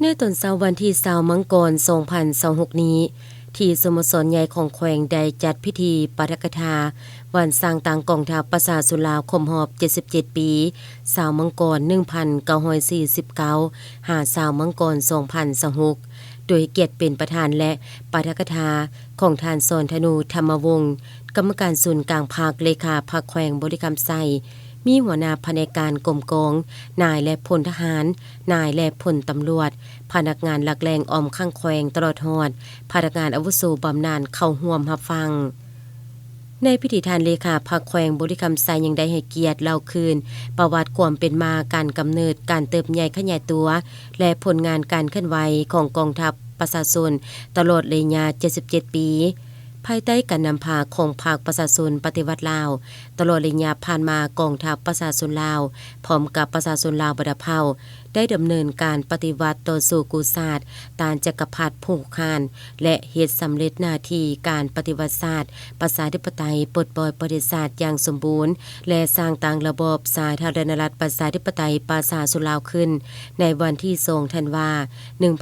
ในตอนเช้าวันที่20มังกร2026นี้ที่สโมสรใหญ่ของแขวงได้จัดพิธีปาฐกถาวันสร้างต่างกองทัพประชาชนลาวครบรอบ77ปี20มังกร1949หา20มังกร2026โดยเกียรติเป็นประธานและปาฐกถาของท่านสอนธนูธรรมวงศ์กรรมการศูนย์กลางภาคเลขาภาคแขวงบริกรรมไซมีหัวหน้าแผนกการกรมกองนายและพลทหารนายและพลตำรวจพนักงานหลักแรงออมข้างแขวงตลอดฮอดพนักงานอาวุโสบำนาญเข้าร่วมรับฟังในพิธีทานเลขาภาคแขวงบริกรรมไซยังได้ให้เกียรติเล่าคืนประวัติความเป็นมาการกำเนิดการเติบใหญ่ขยายตัวและผลงานการเคลื่อนไหวของกองทัพประชาชนตลอดระยะ77ปีภายใต้การนำพาของภาคประชาชนปฏิวัติลาวตลอดระยะผ่านมากองทัพประชาชนลาวพร้อมกับประชาชนลาวบดเผาได้ดำเนินการปฏิวัติต่อสู้กุศาสตร์ตานจักรพรรดิผู้คานและเฮ็ดสำเร็จหน้าที่การปฏิวัติศาสตร์ประชาธิปไตยปลดปล่อยประเทศชาติอย่างสมบูรณ์และสร้างตั้งระบอบสาธารณรัฐประชาธิปไตยประชาชนลาวขึ้นในวันที่2ธันวาคม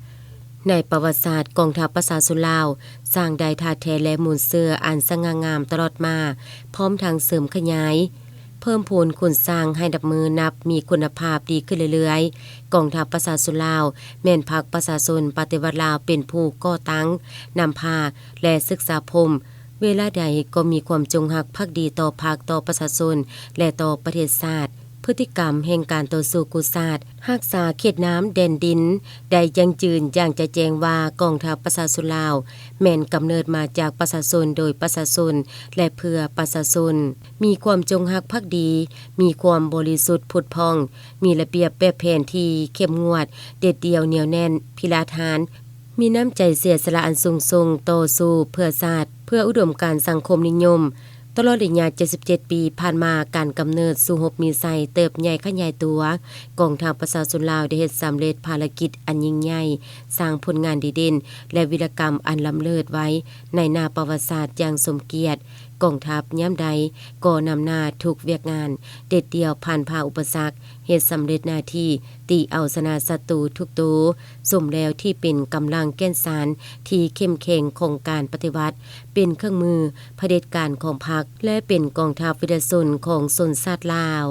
1975ในประวัติศาสตร์กองทัพประชาชนลาวสร้างได้ท่าแท้และมูลเสื้ออันสง่างามตลอดมาพร้อมทางเสริมขยายเพิ่มพูนคุณสร้างให้ดับมือนับมีคุณภาพดีขึ้นเรื่อยๆกองทัพประชาชนลาวแม่นพรรคประชาชนปฏิวัติลาวเป็นผู้ก่อตั้งนำพาและศึกษาพรมเวลาใดก็มีความจงรักภักดีต่อพรรคต่อประชาชนและต่อประเทศชาติพฤติกรรมแห่งการต่อสู้กุศาสตร์รักษาเขตน้ำแดนดินได้ยังจืนอย่างจะแจ้งว่ากองทัพประชาชนลาวแม่นกำเนิดมาจากประชาชนโดยประชาชนและเพื่อประชาชนมีความจงรักภักดีมีความบริสุทธิ์ผุดพองมีระเบียบแบบแผนที่เข้มงวดเด็ดเดี่ยวเหนียวแน่นพิลาฐานมีน้ำใจเสียสละอันสูงส่งต่อสู้เพื่อชาติเพื่ออุดมการณ์สังคมนิยมตลอดระยะ77ปีผ่านมาการกำเนิดสู่หบมีไซเติบใหญ่ขยายตัวกองทัพประชาชนลาวได้เฮ็ดสำเร็จภารกิจอันยิ่งใหญ่สร้างผลงานดีเด่นและวีรกรรมอันล้ำเลิศไว้ในหน้าประวัติศาสตร์อย่างสมเกียรติกองทัพย่ำใดก็นำหน้าทุกเวียกงานเด็ดเดี่ยวผ่านพาอุปสรรคเฮ็ดสำเร็จหน้าที่ตีเอาชนะศัตรูทุกตัวสมแล้วที่เป็นกำลังแก่นสารที่เข้มแข็งของการปฏิวัติเป็นเครื่องมือเผด็จการของพรรคและเป็นกองทัพวิรชนของชนชาติลาว